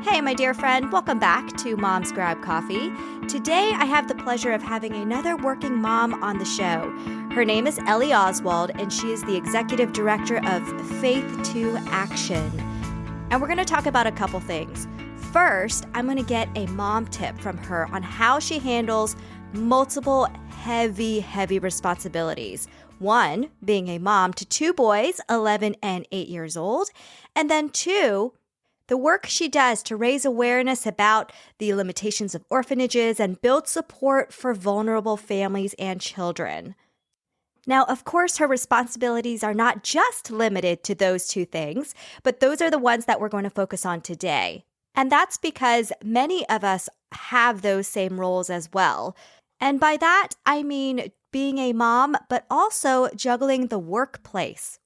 Hey, my dear friend, welcome back to Mom's Grab Coffee. Today, I have the pleasure of having another working mom on the show. Her name is Ellie Oswald, and she is the executive director of Faith to Action. And we're going to talk about a couple things. First, I'm going to get a mom tip from her on how she handles multiple heavy responsibilities. One, being a mom to two boys, 11 and 8 years old. And then two, the work she does to raise awareness about the limitations of orphanages and build support for vulnerable families and children. Now, of course, her responsibilities are not just limited to those two things, but those are the ones that we're going to focus on today. And that's because many of us have those same roles as well. And by that, I mean being a mom, but also juggling the workplace.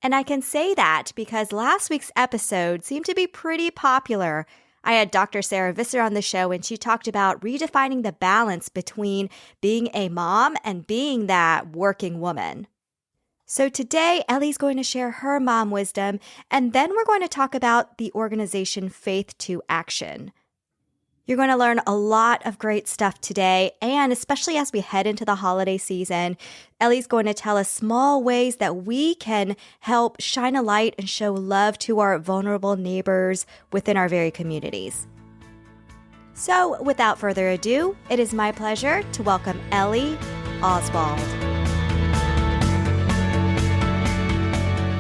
And I can say that because last week's episode seemed to be pretty popular. I had Dr. Sarah Visser on the show, and she talked about redefining the balance between being a mom and being that working woman. So today, Ellie's going to share her mom wisdom, and then we're going to talk about the organization Faith to Action. You're going to learn a lot of great stuff today, and especially as we head into the holiday season, Ellie's going to tell us small ways that we can help shine a light and show love to our vulnerable neighbors within our very communities. So, without further ado, it is my pleasure to welcome Ellie Oswald.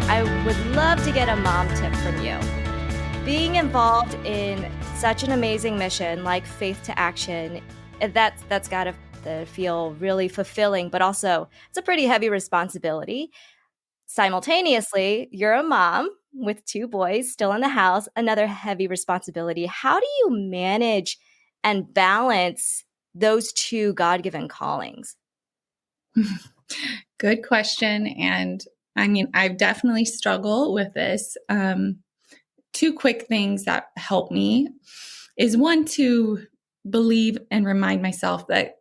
I would love to get a mom tip from you. Being involved in such an amazing mission like Faith to Action, that's got to feel really fulfilling, but also it's a pretty heavy responsibility. Simultaneously, you're a mom with two boys still in the house, another heavy responsibility. How do you manage and balance those two God-given callings? Good question. And I mean, I've definitely struggled with this. Two quick things that help me is one, to believe and remind myself that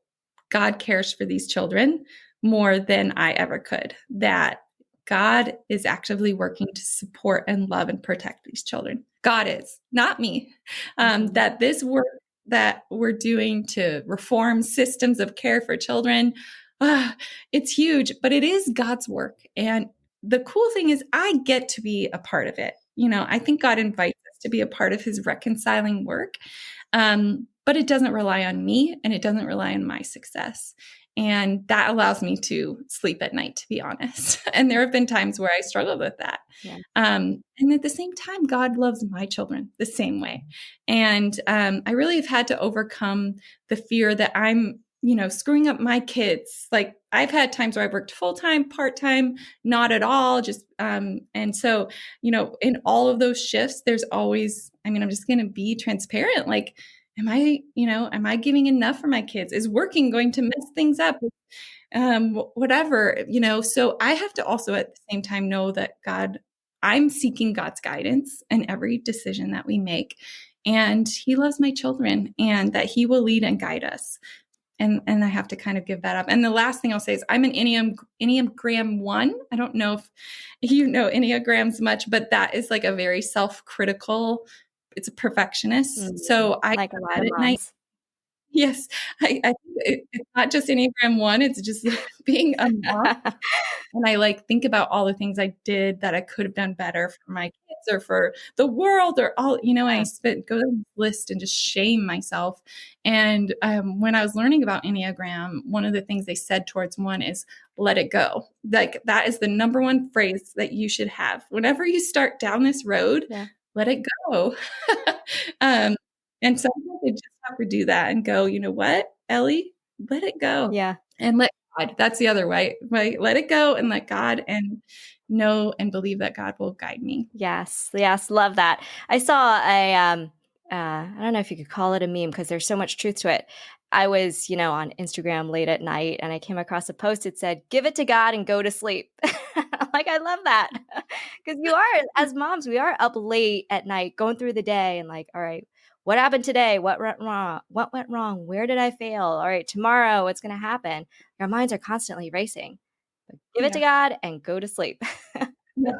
God cares for these children more than I ever could, that God is actively working to support and love and protect these children. God is, not me. That this work that we're doing to reform systems of care for children, it's huge, but it is God's work. And the cool thing is I get to be a part of it. You know, I think God invites us to be a part of his reconciling work. But it doesn't rely on me, and it doesn't rely on my success. And that allows me to sleep at night, to be honest. And there have been times where I struggled with that. Yeah. And at the same time, God loves my children the same way. And I really have had to overcome the fear that I'm, screwing up my kids. Like, I've had times where I've worked full-time, part-time, not at all. Just, and so, in all of those shifts, there's always, I'm just going to be transparent. Like, am I giving enough for my kids? Is working going to mess things up? Whatever, so I have to also at the same time know that I'm seeking God's guidance in every decision that we make. And he loves my children, and that he will lead and guide us. And I have to kind of give that up. And the last thing I'll say is I'm an Enneagram 1. I don't know if you know Enneagrams much, but that is like a very self-critical, it's a perfectionist. Mm-hmm. So I like go to bed at night. Yes. I think it's not just Enneagram 1. It's just being a mom. And I think about all the things I did that I could have done better for my kids or for the world or all, I go down the list and just shame myself. And when I was learning about Enneagram, one of the things they said towards one is let it go. Like, that is the number one phrase that you should have. Whenever you start down this road, let it go. And sometimes I just have to do that and go, you know what, Ellie, let it go. Yeah. And let God. That's the other way, right? Let it go and let God, and know and believe that God will guide me. Yes. Love that. I saw I don't know if you could call it a meme because there's so much truth to it. I was, on Instagram late at night, and I came across a post. It said, "Give it to God and go to sleep." I love that, because you are, as moms, we are up late at night going through the day and all right, what happened today? What went wrong? Where did I fail? All right, tomorrow, what's going to happen? Our minds are constantly racing. But give it to God and go to sleep. Yeah.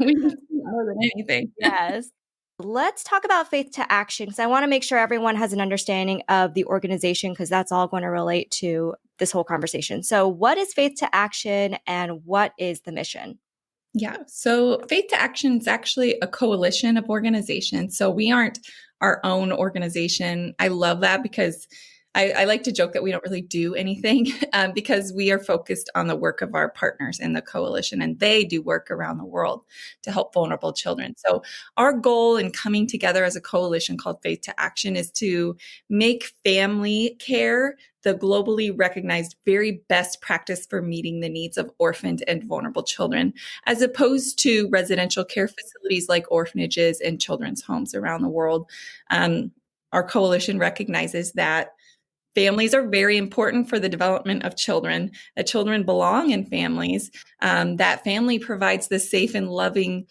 We need to more than anything. Yes. Let's talk about Faith to Action because I want to make sure everyone has an understanding of the organization because that's all going to relate to this whole conversation. So, what is Faith to Action and what is the mission? Yeah. So Faith to Action is actually a coalition of organizations. So we aren't our own organization. I love that because I like to joke that we don't really do anything because we are focused on the work of our partners in the coalition, and they do work around the world to help vulnerable children. So our goal in coming together as a coalition called Faith to Action is to make family care the globally recognized very best practice for meeting the needs of orphaned and vulnerable children, as opposed to residential care facilities like orphanages and children's homes around the world. Our coalition recognizes that families are very important for the development of children, that children belong in families, that family provides the safe and loving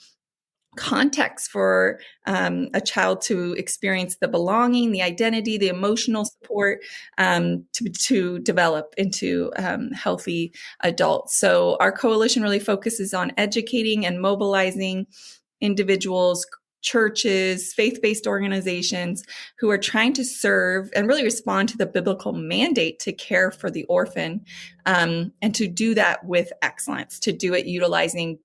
context for a child to experience the belonging, the identity, the emotional support to develop into healthy adults. So our coalition really focuses on educating and mobilizing individuals, churches, faith-based organizations who are trying to serve and really respond to the biblical mandate to care for the orphan, and to do that with excellence, to do it utilizing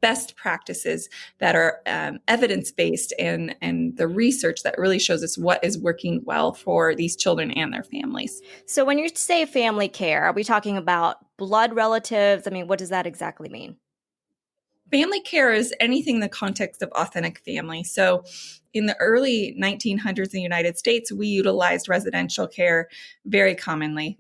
best practices that are evidence-based and the research that really shows us what is working well for these children and their families. So, when you say family care, are we talking about blood relatives? I mean, what does that exactly mean? Family care is anything in the context of authentic family. So in the early 1900s in the United States, we utilized residential care very commonly.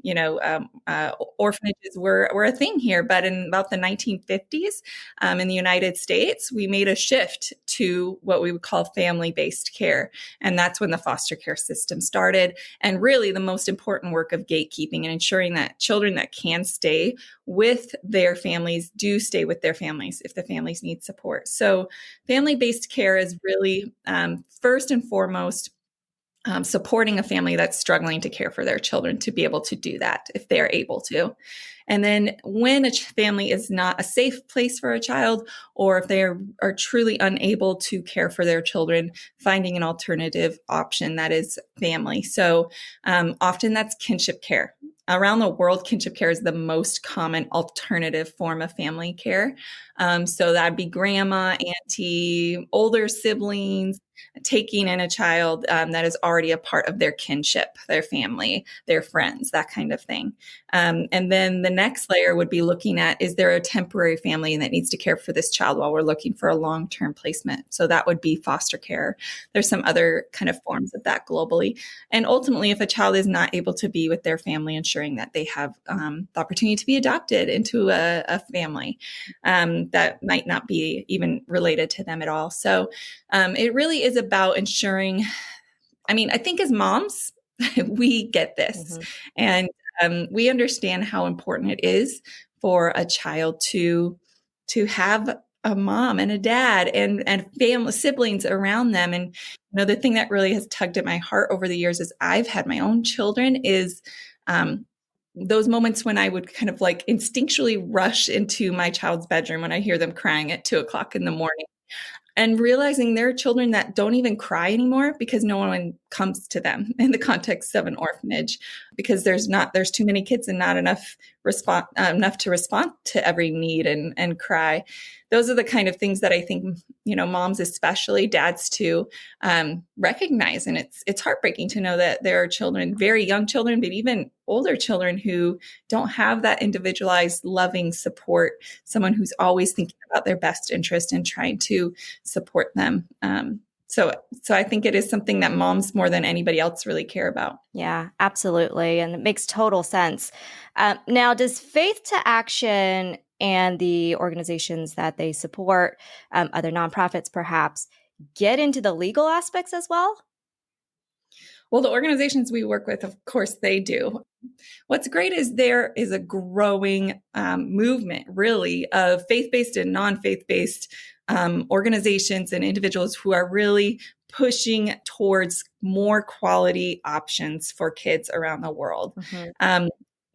Orphanages were a thing here, but in about the 1950s in the United States, we made a shift to what we would call family-based care. And that's when the foster care system started. And really the most important work of gatekeeping and ensuring that children that can stay with their families do stay with their families if the families need support. So family-based care is really first and foremost supporting a family that's struggling to care for their children to be able to do that if they're able to. And then when a family is not a safe place for a child, or if they are truly unable to care for their children, finding an alternative option that is family. So often that's kinship care. Around the world, kinship care is the most common alternative form of family care. So that'd be grandma, auntie, older siblings, taking in a child that is already a part of their kinship, their family, their friends, that kind of thing. And then the next layer would be looking at, is there a temporary family that needs to care for this child while we're looking for a long-term placement? So that would be foster care. There's some other kind of forms of that globally. And ultimately, if a child is not able to be with their family, ensuring that they have the opportunity to be adopted into a family that might not be even related to them at all. So it really is about ensuring, I think as moms, we get this. And we understand how important it is for a child to have a mom and a dad and family siblings around them. And the thing that really has tugged at my heart over the years as I've had my own children is those moments when I would kind of like instinctually rush into my child's bedroom when I hear them crying at 2:00 in the morning. And realizing there are children that don't even cry anymore because no one comes to them in the context of an orphanage, because there's too many kids and not enough to respond to every need and cry. Those are the kind of things that I think, moms, especially dads too, recognize. And it's heartbreaking to know that there are children, very young children, but even older children who don't have that individualized, loving support, someone who's always thinking about their best interest and trying to support them. So I think it is something that moms more than anybody else really care about. Yeah, absolutely. And it makes total sense. Now, does Faith to Action and the organizations that they support, other nonprofits perhaps, get into the legal aspects as well? Well, the organizations we work with, of course, they do. What's great is there is a growing movement, really, of faith-based and non-faith-based organizations and individuals who are really pushing towards more quality options for kids around the world.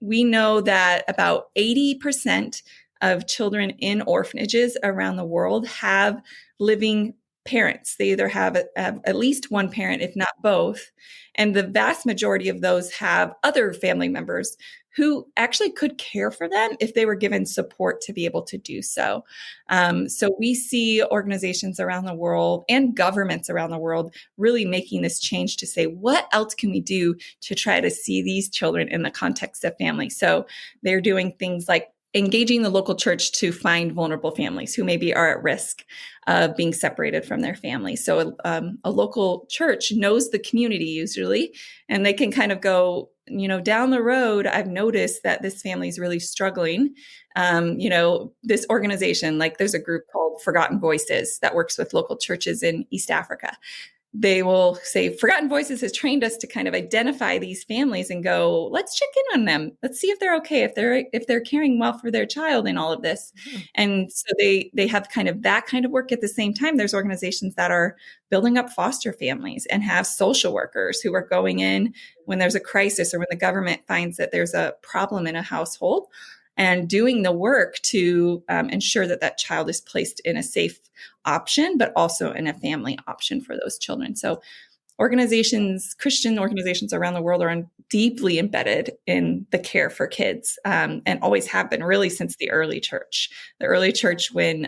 We know that about 80% of children in orphanages around the world have living parents. They either have at least one parent, if not both. And the vast majority of those have other family members who actually could care for them if they were given support to be able to do so. So we see organizations around the world and governments around the world really making this change to say, what else can we do to try to see these children in the context of family? So they're doing things like engaging the local church to find vulnerable families who maybe are at risk of being separated from their family. So a local church knows the community usually, and they can kind of go, down the road, I've noticed that this family is really struggling. This organization, like there's a group called Forgotten Voices that works with local churches in East Africa. They will say, Forgotten Voices has trained us to kind of identify these families and go, let's check in on them. Let's see if they're okay, if they're caring well for their child in all of this. Mm-hmm. And so they have kind of that kind of work. At the same time, there's organizations that are building up foster families and have social workers who are going in when there's a crisis or when the government finds that there's a problem in a household, and doing the work to ensure that that child is placed in a safe option, but also in a family option for those children. So Christian organizations around the world are deeply embedded in the care for kids, and always have been really since the early church. The early church, when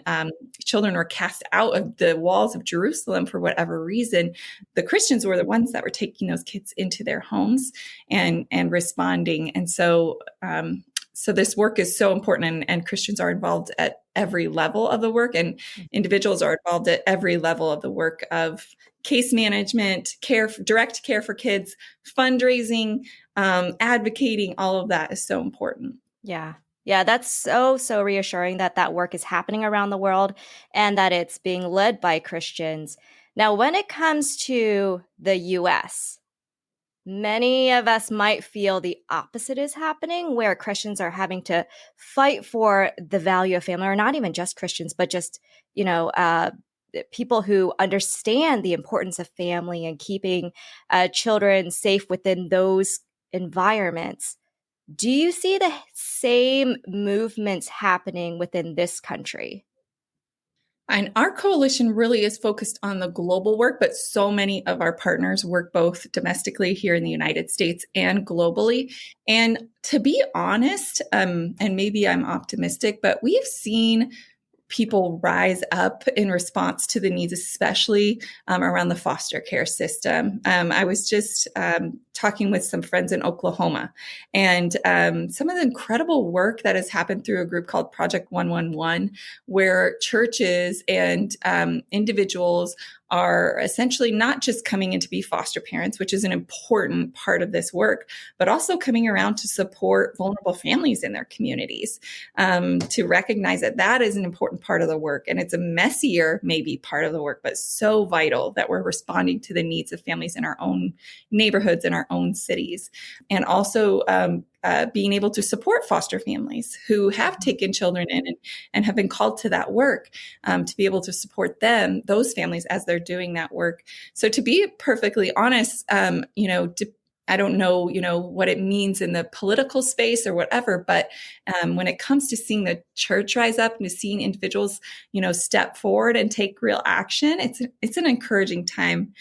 children were cast out of the walls of Jerusalem for whatever reason, the Christians were the ones that were taking those kids into their homes and responding. And so this work is so important, and Christians are involved at every level of the work, and individuals are involved at every level of the work of case management, direct care for kids, fundraising, advocating. All of that is so important. Yeah. Yeah, that's so reassuring that work is happening around the world and that it's being led by Christians. Now, when it comes to the U.S., many of us might feel the opposite is happening, where Christians are having to fight for the value of family, or not even just Christians, but just, people who understand the importance of family and keeping children safe within those environments. Do you see the same movements happening within this country? And our coalition really is focused on the global work, but so many of our partners work both domestically here in the United States and globally. And to be honest, and maybe I'm optimistic, but we've seen people rise up in response to the needs, especially around the foster care system. I was just talking with some friends in Oklahoma, and some of the incredible work that has happened through a group called Project 111, where churches and individuals are essentially not just coming in to be foster parents, which is an important part of this work, but also coming around to support vulnerable families in their communities, to recognize that that is an important part of the work. And it's a messier, maybe, part of the work, but so vital that we're responding to the needs of families in our own neighborhoods, in our own cities. And also being able to support foster families who have taken children in and have been called to that work, to be able to support them, those families, as they're doing that work. So to be perfectly honest, I don't know, what it means in the political space or whatever, but when it comes to seeing the church rise up and to seeing individuals, step forward and take real action, it's an encouraging time.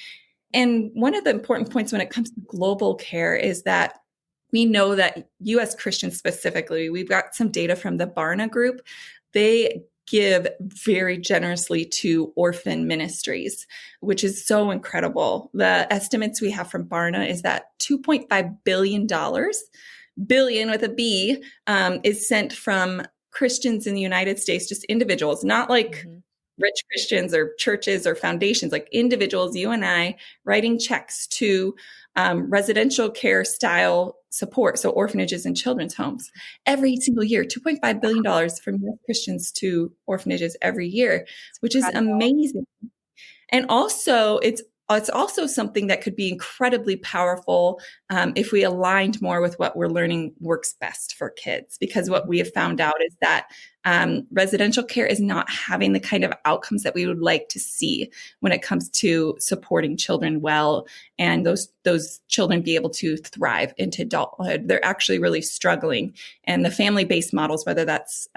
And one of the important points when it comes to global care is that we know that U.S. Christians specifically, we've got some data from the Barna Group. They give very generously to orphan ministries, which is so incredible. The estimates we have from Barna is that $2.5 billion, billion with a B, is sent from Christians in the United States, just individuals, not like rich Christians or churches or foundations, like individuals, you and I, writing checks to residential care style support, so orphanages and children's homes, every single year. $2.5 billion from U.S. Christians to orphanages every year, which is amazing. And also, it's also something that could be incredibly powerful if we aligned more with what we're learning works best for kids. Because what we have found out is that residential care is not having the kind of outcomes that we would like to see when it comes to supporting children well, and those children be able to thrive into adulthood. They're actually really struggling. And the family-based models, whether that's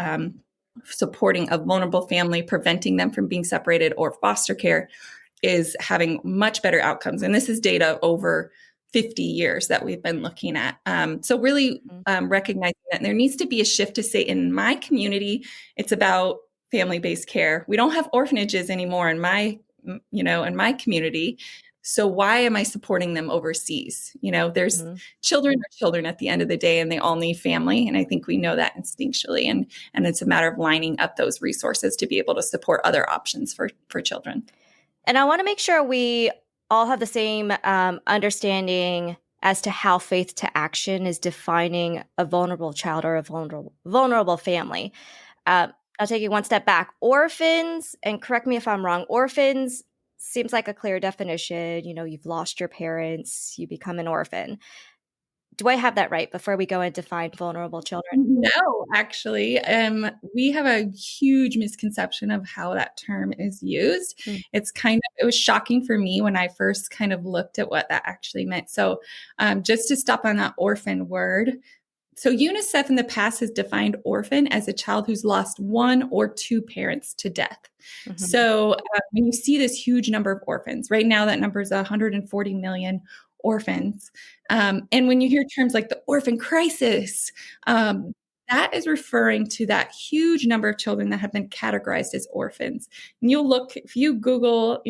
supporting a vulnerable family, preventing them from being separated, or foster care is having much better outcomes. And this is data over 50 years that we've been looking at. So really recognizing that there needs to be a shift to say, in my community, it's about family-based care. We don't have orphanages anymore in my community. So why am I supporting them overseas? There's children are children at the end of the day, and they all need family. And I think we know that instinctually. And it's a matter of lining up those resources to be able to support other options for children. And I want to make sure we all have the same understanding as to how faith to action is defining a vulnerable child or a vulnerable family. I'll take you one step back. Orphans, and correct me if I'm wrong, orphans seems like a clear definition. You've lost your parents, you become an orphan. Do I have that right before we go and define vulnerable children? No, actually, we have a huge misconception of how that term is used. It was shocking for me when I first kind of looked at what that actually meant. So just to stop on that orphan word. So UNICEF in the past has defined orphan as a child who's lost one or two parents to death. So when you see this huge number of orphans, right now that number is 140 million orphans. And when you hear terms like the orphan crisis, that is referring to that huge number of children that have been categorized as orphans. And you'll look, if you Google,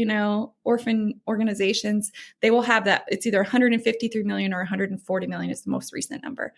orphan organizations, they will have that. It's either 153 million or 140 million is the most recent number.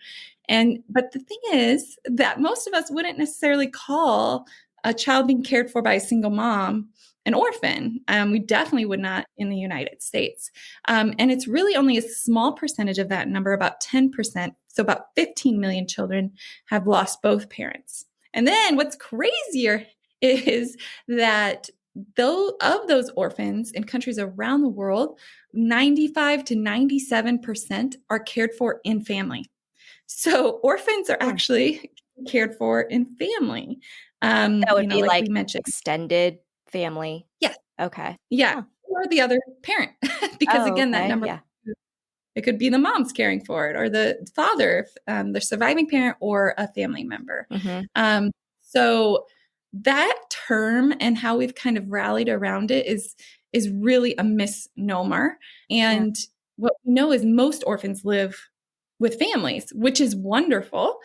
But the thing is that most of us wouldn't necessarily call a child being cared for by a single mom an orphan. We definitely would not in the United States. And it's really only a small percentage of that number, about 10%. So about 15 million children have lost both parents. And then what's crazier is that of those orphans in countries around the world, 95 to 97% are cared for in family. So orphans are actually cared for in family. That would be like we mentioned, extended family. Yes. Okay. Yeah. Or the other parent, because again, that number, it could be the mom's caring for it, or the father, the surviving parent, or a family member. So that term and how we've kind of rallied around it is really a misnomer. And what we know is most orphans live with families, which is wonderful,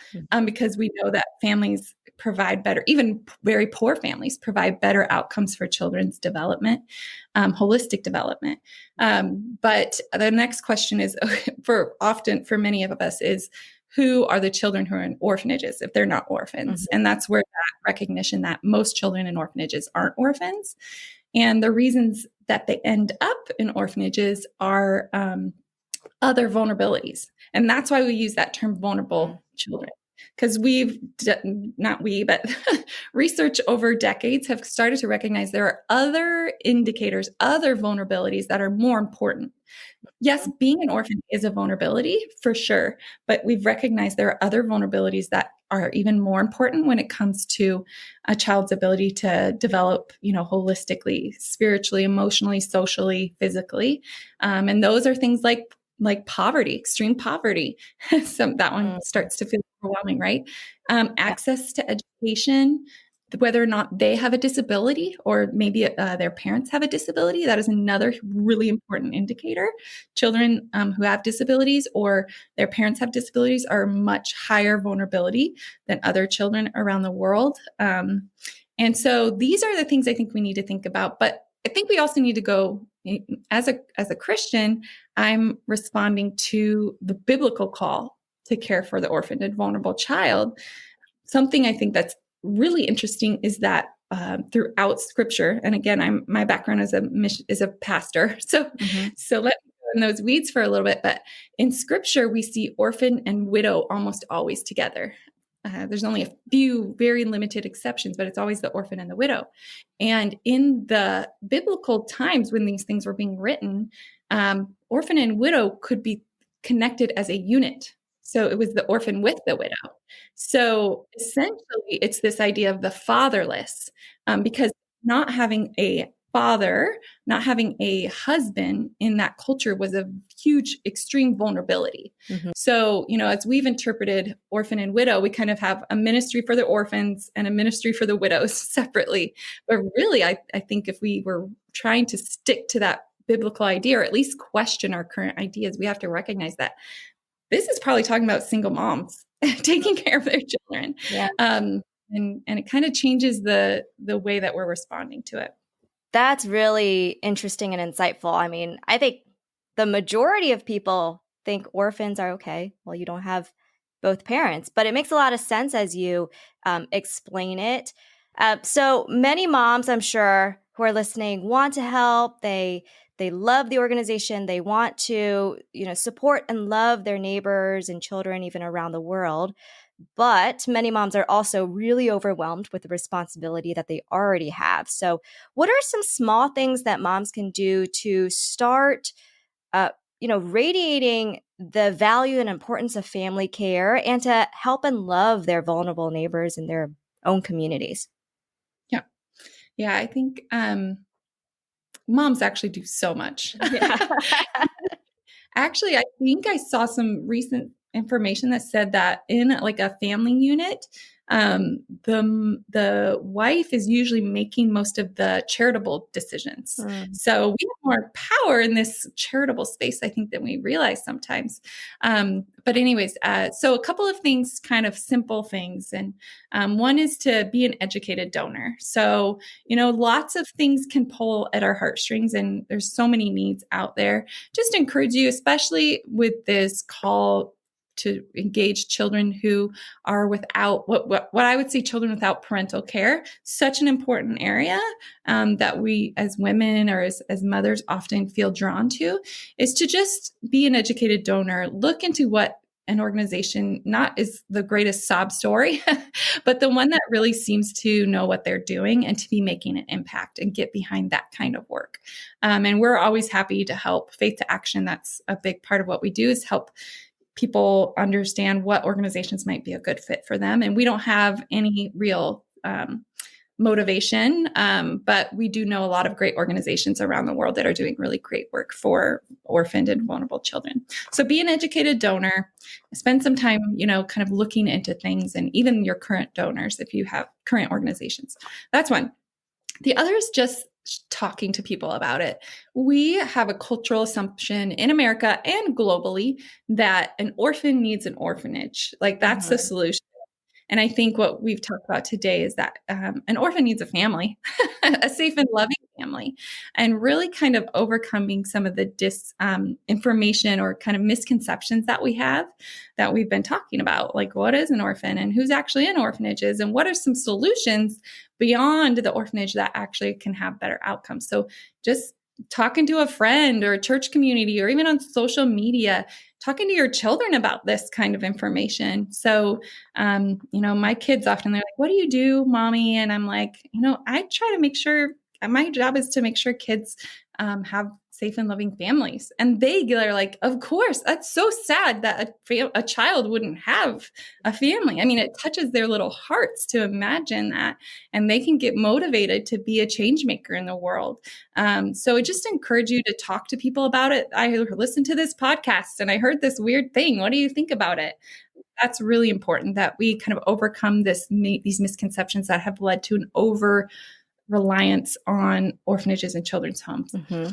because we know that families provide better, even very poor families provide better outcomes for children's development, holistic development. But the next question is, for many of us, is who are the children who are in orphanages if they're not orphans? And that's where that recognition that most children in orphanages aren't orphans. And the reasons that they end up in orphanages are other vulnerabilities. And that's why we use that term vulnerable children, because but research over decades have started to recognize there are other indicators, other vulnerabilities that are more important. Yes, being an orphan is a vulnerability for sure, but we've recognized there are other vulnerabilities that are even more important when it comes to a child's ability to develop, holistically, spiritually, emotionally, socially, physically. And those are things like poverty, extreme poverty. So that one starts to feel overwhelming, right? Access to education, whether or not they have a disability, or maybe their parents have a disability. That is another really important indicator. Children who have disabilities or their parents have disabilities are much higher vulnerability than other children around the world. And so these are the things I think we need to think about. But I think we also need to go, as a Christian, I'm responding to the biblical call to care for the orphaned and vulnerable child. Something I think that's really interesting is that throughout Scripture, and again, my background is a pastor, so let me go in those weeds for a little bit. But in Scripture, we see orphan and widow almost always together. There's only a few very limited exceptions, but it's always the orphan and the widow. And in the biblical times when these things were being written, orphan and widow could be connected as a unit. So it was the orphan with the widow. So essentially, it's this idea of the fatherless, because not having a father, not having a husband in that culture was a huge, extreme vulnerability. Mm-hmm. So, as we've interpreted orphan and widow, we kind of have a ministry for the orphans and a ministry for the widows separately. But really, I think if we were trying to stick to that biblical idea, or at least question our current ideas, we have to recognize that this is probably talking about single moms taking care of their children. Yeah. And it kind of changes the way that we're responding to it. That's really interesting and insightful. I mean, I think the majority of people think orphans are okay. Well, you don't have both parents, but it makes a lot of sense as you explain it. So many moms, I'm sure, who are listening want to help. They love the organization. They want to, support and love their neighbors and children even around the world. But many moms are also really overwhelmed with the responsibility that they already have. So, what are some small things that moms can do to start, radiating the value and importance of family care and to help and love their vulnerable neighbors in their own communities? Yeah. Yeah. I think moms actually do so much. Yeah. Actually, I think I saw some recent information that said that in like a family unit, the wife is usually making most of the charitable decisions. So we have more power in this charitable space, I think, than we realize sometimes. But anyways, so a couple of things, kind of simple things. And one is to be an educated donor. So, lots of things can pull at our heartstrings, and there's so many needs out there. Just encourage you, especially with this call to engage children who are without what I would say children without parental care, such an important area that we as women or as mothers often feel drawn to, is to just be an educated donor. Look into what an organization not is the greatest sob story, but the one that really seems to know what they're doing and to be making an impact and get behind that kind of work. And we're always happy to help. Faith to Action, that's a big part of what we do, is help people understand what organizations might be a good fit for them. And we don't have any real motivation, but we do know a lot of great organizations around the world that are doing really great work for orphaned and vulnerable children. So be an educated donor, spend some time, kind of looking into things, and even your current donors, if you have current organizations. That's one. The other is just talking to people about it. We have a cultural assumption in America and globally that an orphan needs an orphanage. Like that's the solution. And I think what we've talked about today is that an orphan needs a family, a safe and loving family, and really kind of overcoming some of the disinformation or kind of misconceptions that we have that we've been talking about. Like, what is an orphan and who's actually in orphanages, and what are some solutions beyond the orphanage that actually can have better outcomes? So just talking to a friend or a church community or even on social media, talking to your children about this kind of information. So, my kids often, they're like, what do you do, mommy? And I'm like, I try to make sure, my job is to make sure kids have safe and loving families. And they are like, of course, that's so sad that a child wouldn't have a family. I mean, it touches their little hearts to imagine that, and they can get motivated to be a change maker in the world. So I just encourage you to talk to people about it. I listened to this podcast and I heard this weird thing. What do you think about it? That's really important, that we kind of overcome these misconceptions that have led to an over reliance on orphanages and children's homes. Mm-hmm.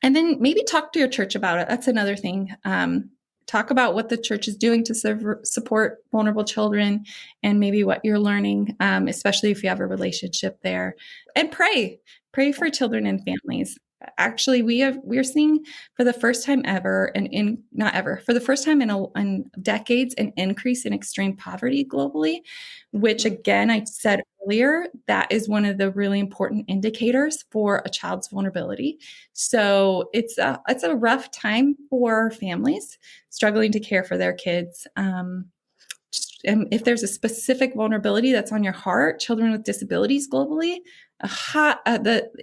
And then maybe talk to your church about it. That's another thing. Talk about what the church is doing to support vulnerable children, and maybe what you're learning, especially if you have a relationship there. And pray for children and families. Actually, we're seeing for the first time ever, for the first time in decades, an increase in extreme poverty globally, which again, I said earlier, that is one of the really important indicators for a child's vulnerability. So it's a rough time for families struggling to care for their kids. And if there's a specific vulnerability that's on your heart, children with disabilities globally,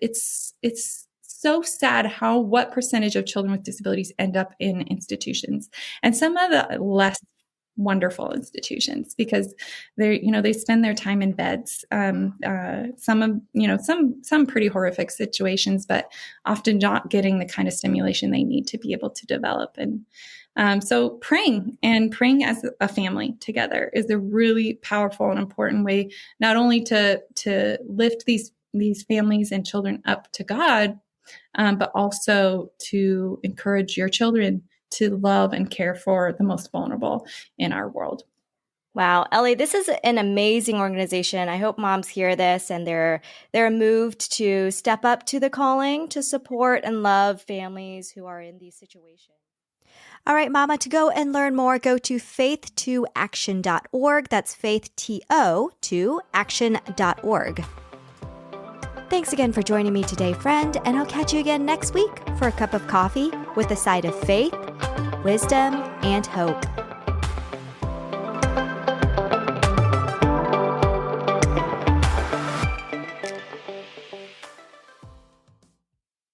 it's so sad what percentage of children with disabilities end up in institutions. And some of the less wonderful institutions because they spend their time in beds. Some pretty horrific situations, but often not getting the kind of stimulation they need to be able to develop. And so praying as a family together is a really powerful and important way, not only to lift these families and children up to God, but also to encourage your children to love and care for the most vulnerable in our world. Wow, Ellie, this is an amazing organization. I hope moms hear this and they're moved to step up to the calling to support and love families who are in these situations. All right, Mama, to go and learn more, go to faith2action.org. That's faith2action.org. Thanks again for joining me today, friend, and I'll catch you again next week for a cup of coffee with a side of faith, wisdom, and hope.